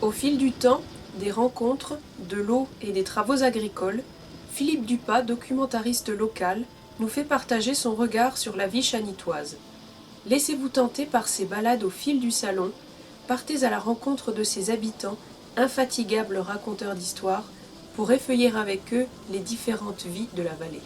Au fil du temps, des rencontres, de l'eau et des travaux agricoles, Philippe Dupas, documentariste local, nous fait partager son regard sur la vie chanitoise. Laissez-vous tenter par ces balades au fil du salon, partez à la rencontre de ses habitants, infatigables raconteurs d'histoires, pour effeuiller avec eux les différentes vies de la vallée.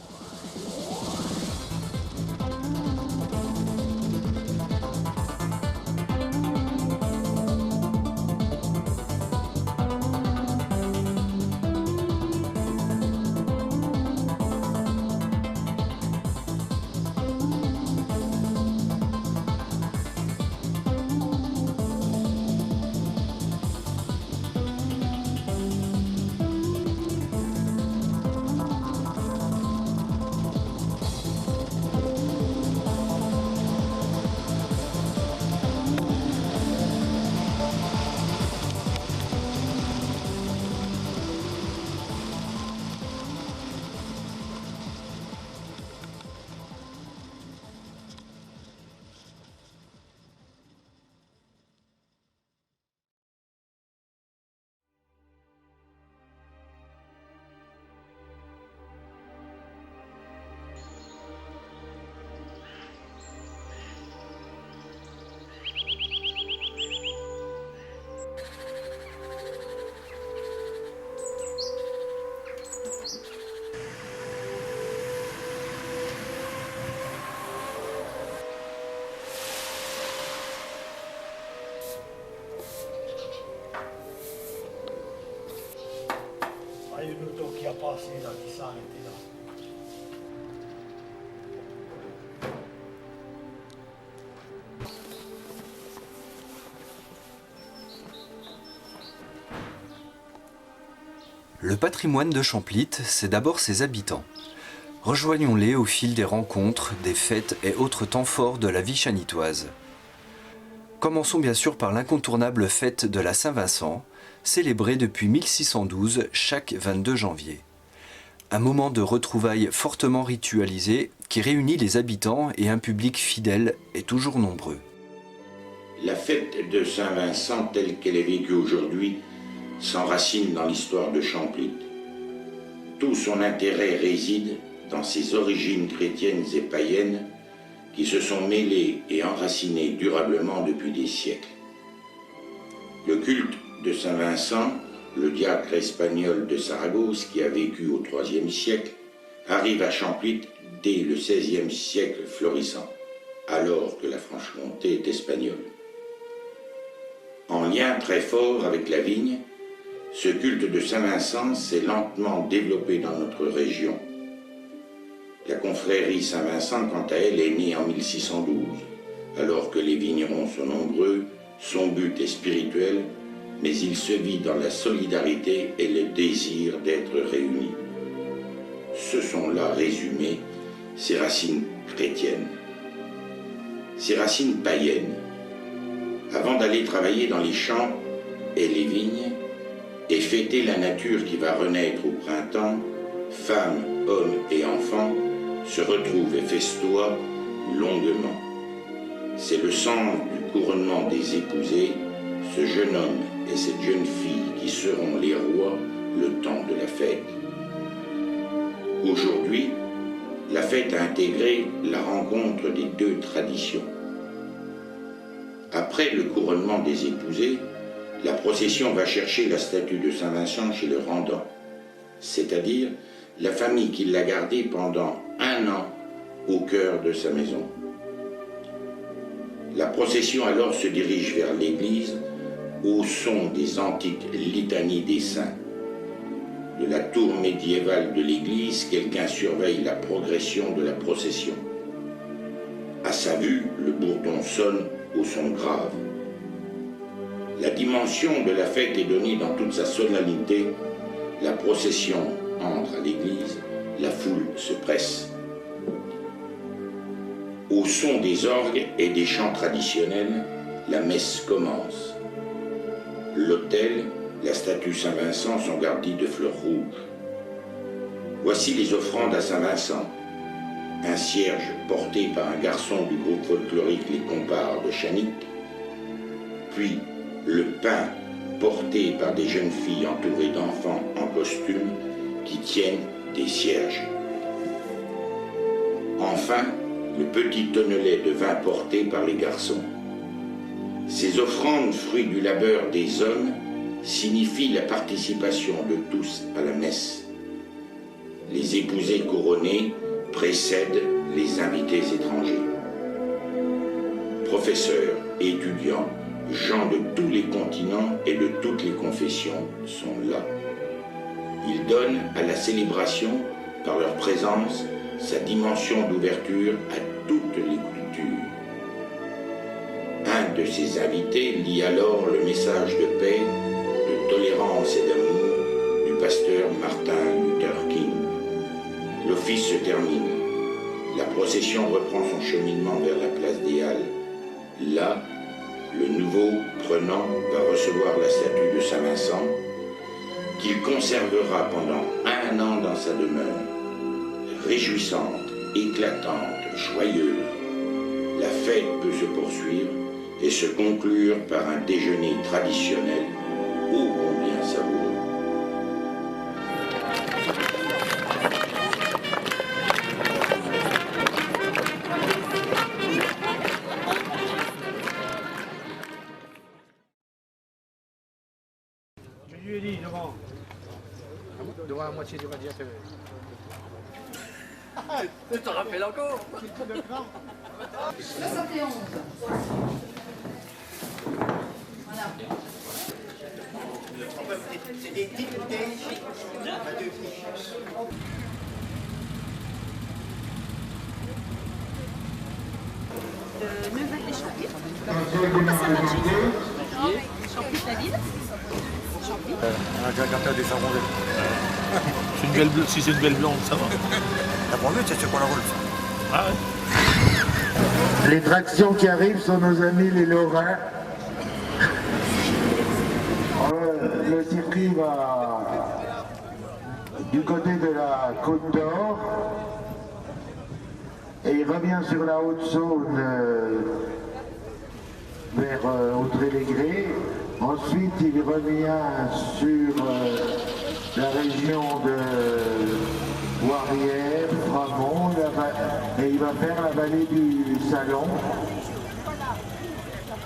Il y a une auto qui a passé là, qui s'est arrêtée là. Le patrimoine de Champlitte, c'est d'abord ses habitants. Rejoignons-les au fil des rencontres, des fêtes et autres temps forts de la vie chanitoise. Commençons bien sûr par l'incontournable fête de la Saint-Vincent, célébrée depuis 1612 chaque 22 janvier. Un moment de retrouvailles fortement ritualisé qui réunit les habitants et un public fidèle et toujours nombreux. La fête de Saint-Vincent telle qu'elle est vécue aujourd'hui s'enracine dans l'histoire de Champlitte. Tout son intérêt réside dans ses origines chrétiennes et païennes qui se sont mêlées et enracinées durablement depuis des siècles. Le culte de Saint-Vincent, le diacre espagnol de Saragosse qui a vécu au IIIe siècle, arrive à Champlitte dès le XVIe siècle florissant, alors que la Franche-Comté est espagnole. En lien très fort avec la vigne, ce culte de Saint-Vincent s'est lentement développé dans notre région. La confrérie Saint-Vincent, quant à elle, est née en 1612. Alors que les vignerons sont nombreux, son but est spirituel, mais il se vit dans la solidarité et le désir d'être réunis. Ce sont là résumées ses racines chrétiennes, ses racines païennes. Avant d'aller travailler dans les champs et les vignes, et fêter la nature qui va renaître au printemps, femmes, hommes et enfants se retrouvent et festoient longuement. C'est le sens du couronnement des épousés, ce jeune homme et cette jeune fille qui seront les rois le temps de la fête. Aujourd'hui, la fête a intégré la rencontre des deux traditions. Après le couronnement des épousés, la procession va chercher la statue de Saint-Vincent chez le rendant, c'est-à-dire la famille qui l'a gardée pendant 1 an au cœur de sa maison. La procession alors se dirige vers l'église au son des antiques litanies des saints. De la tour médiévale de l'église, quelqu'un surveille la progression de la procession. À sa vue, le bourdon sonne au son grave. La dimension de la fête est donnée dans toute sa solennité. La procession entre à l'église, la foule se presse. Au son des orgues et des chants traditionnels, la messe commence. L'autel, la statue Saint-Vincent sont gardis de fleurs rouges. Voici les offrandes à Saint-Vincent. Un cierge porté par un garçon du groupe folklorique Les Comparses de Chanic, puis le pain portés par des jeunes filles entourées d'enfants en costume qui tiennent des cierges. Enfin, le petit tonnelet de vin porté par les garçons. Ces offrandes, fruits du labeur des hommes, signifient la participation de tous à la messe. Les épousés couronnées précèdent les invités étrangers. Professeurs, étudiants, gens de tous les continents et de toutes les confessions sont là. Ils donnent à la célébration, par leur présence, sa dimension d'ouverture à toutes les cultures. Un de ces invités lit alors le message de paix, de tolérance et d'amour du pasteur Martin Luther King. L'office se termine. La procession reprend son cheminement vers la place des Halles. Là, le nouveau prenant va recevoir la statue de Saint-Vincent qu'il conservera pendant 1 an dans sa demeure. Réjouissante, éclatante, joyeuse, la fête peut se poursuivre et se conclure par un déjeuner traditionnel ô combien savoureux. Je lui ai dit devant la moitié du radiateur. Tu te rappelles encore? 71. Voilà. C'est des petites bouteilles à 2 fiches. Le vin des Champis. On passe à Margis. Champis de la ville. Champis. On a déjà gardé des arrondis. C'est une belle bleue, si c'est une belle blonde, ça va. La première, c'est ce qu'on la roule. Ah ouais. Les tractions qui arrivent sont nos amis les Lorrains. Le circuit va du côté de la Côte d'Or et il revient sur la Haute-Saône vers Autré-les-Grès. Ensuite, il revient sur la région de Warrière, Framont, et il va faire la vallée du Salon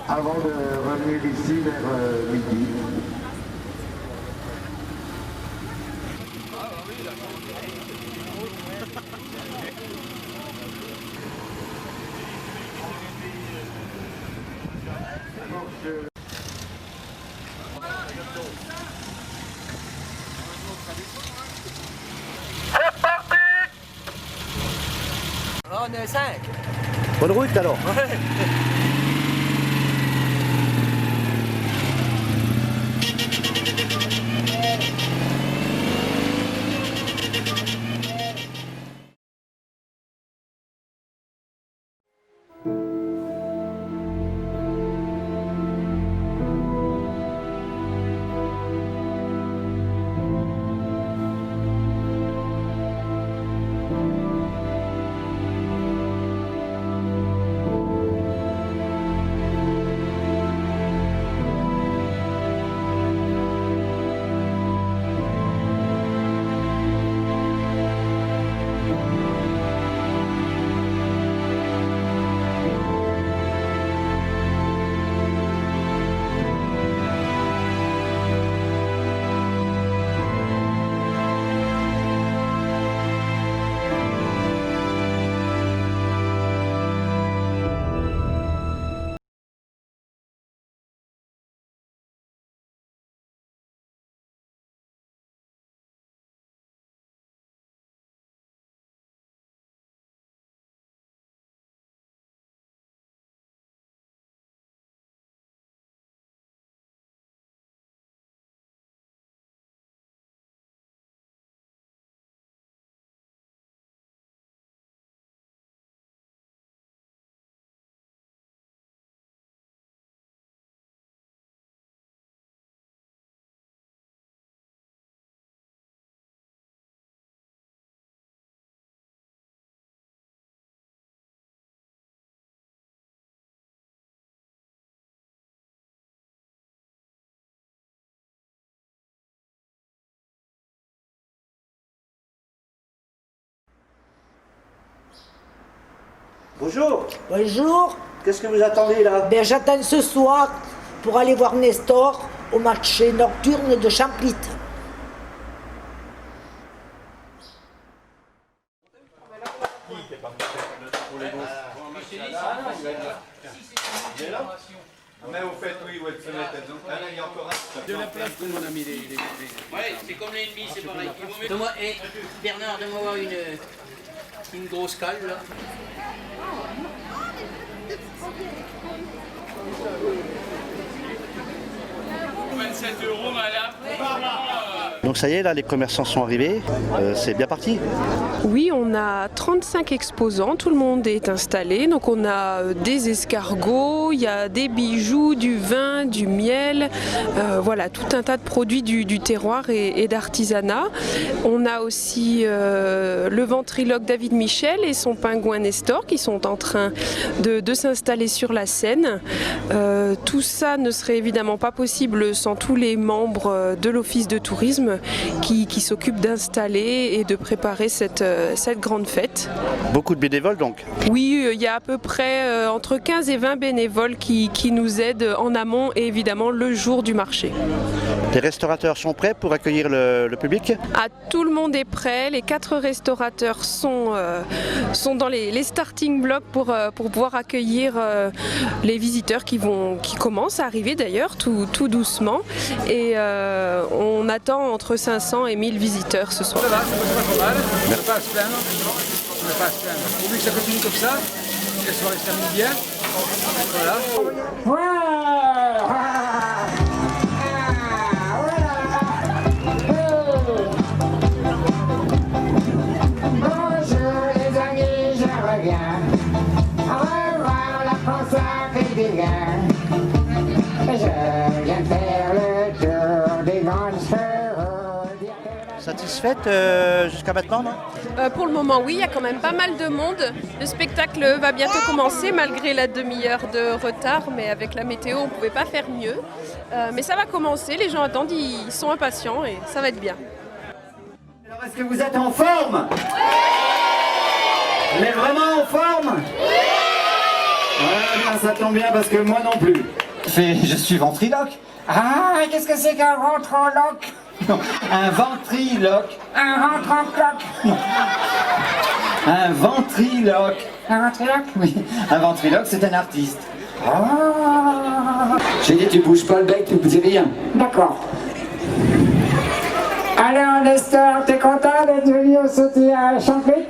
avant de revenir ici vers midi. On est 5. Bonne route alors. Bonjour. Bonjour. Qu'est-ce que vous attendez là? Ben, j'attends ce soir pour aller voir Nestor au marché nocturne de Champlit. Mais au fait, oui, ouais, il y a encore un. De la place pour mon ami. Ouais, c'est comme l'ennemi, c'est pareil. Donne-moi, Bernard, donne-moi une grosse cale là. €, madame. Donc ça y est, là, les commerçants sont arrivés. C'est bien parti. Oui, on a 35 exposants, tout le monde est installé. Donc on a des escargots, il y a des bijoux, du vin, du miel, voilà, tout un tas de produits du terroir et d'artisanat. On a aussi le ventriloque David Michel et son pingouin Nestor qui sont en train de s'installer sur la scène. Tout ça ne serait évidemment pas possible sans tous les membres de l'Office de tourisme qui s'occupent d'installer et de préparer cette grande fête. Beaucoup de bénévoles donc? Oui, il y a à peu près entre 15 et 20 bénévoles qui nous aident en amont et évidemment le jour du marché. Les restaurateurs sont prêts pour accueillir le public? Tout le monde est prêt, les 4 restaurateurs sont dans les starting blocks pour pouvoir accueillir les visiteurs qui commencent à arriver d'ailleurs tout doucement et on attend entre 500 et 1000 visiteurs ce soir. Ça va, c'est pas trop mal, on ne va pas se plaindre. On ne va pas se plaindre. Pourvu que ça continue comme ça, que la soirée se termine bien. Voilà. Bonjour les amis, je reviens. Au revoir la France régulière. Je viens faire le tour des grandes chevaux. Satisfaite jusqu'à maintenant, non? Pour le moment, oui, il y a quand même pas mal de monde. Le spectacle va bientôt commencer malgré la demi-heure de retard, mais avec la météo, on ne pouvait pas faire mieux. Mais ça va commencer, les gens attendent, ils sont impatients et ça va être bien. Alors, est-ce que vous êtes en forme? Vous êtes vraiment en forme? Bien, ça tombe bien parce que moi non plus. Je suis ventriloque. Ah, qu'est-ce que c'est qu'un ventriloque? Non, un ventriloque. Un ventriloque. Un ventriloque. Un ventriloque? Oui, un ventriloque, c'est un artiste. Ah. J'ai dit, tu bouges pas le bec, tu ne dis rien. D'accord. Alors, Nestor, t'es content d'être venu au sautier à Champlit?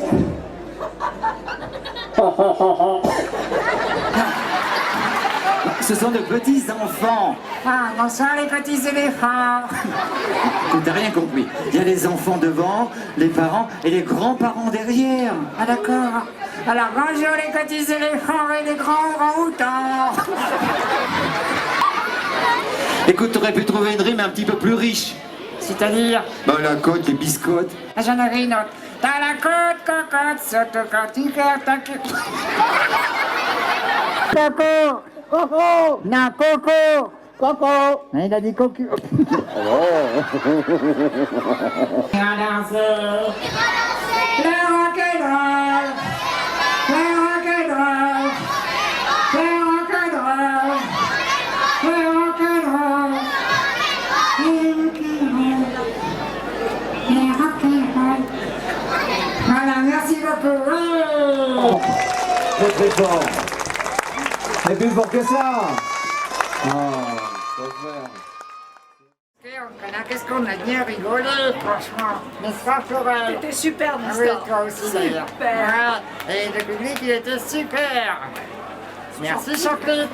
Ce sont de petits enfants. Ah, bonsoir les petits éléphants. T'as rien compris. Il y a les enfants devant, les parents et les grands-parents derrière. Ah d'accord. Alors bonjour les petits éléphants et les grands orang-outans. Écoute, t'aurais pu trouver une rime un petit peu plus riche. C'est-à-dire? Bah la côte, les biscottes. Ah, j'en avais une autre. T'as la côte, cocotte, saute quand tu perds ta queue. Coco! Coco! Non, Coco! Coco! Il a dit cocu. Le rock'n'roll! Le rock'n'roll! Le rock'n'roll! Le rock'n'roll! Le rock'n'roll! Voilà, merci beaucoup. Très très fort. C'est plus fort que ça. Qu'est-ce qu'on a bien rigolé, franchement. N'est-ce pas, Florent? C'était super, Ah Nestor. oui, toi aussi, d'ailleurs. Super. Ouais. Et le public, il était super. Merci, Champlit.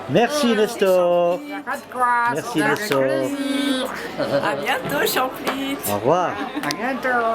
Merci Nestor. Il n'y a pas de quoi. Merci, c'était avec Nestor. plaisir. À bientôt, Champlit. Au revoir. À bientôt.